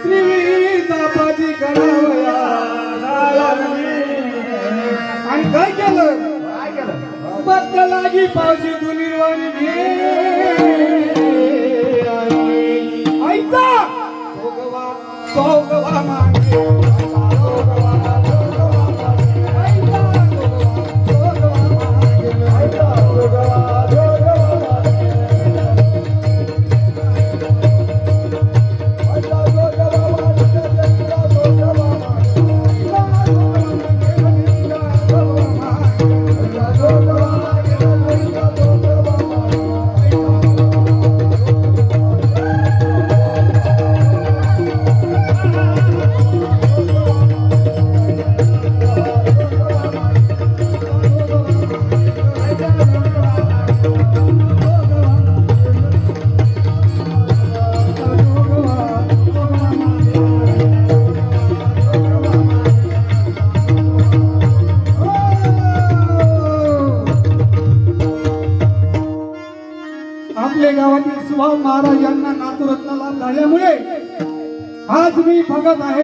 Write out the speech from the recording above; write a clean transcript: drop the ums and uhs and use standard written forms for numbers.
त्रिविधापाची करावया आणि काय केलं बदलागी पावशी तू निर्वाणी घे आईचा सोगवा मागे आपल्या गावातील सुभाव महाराज यांना नातुरत्न लाभ झाल्यामुळे आज मी बघत आहे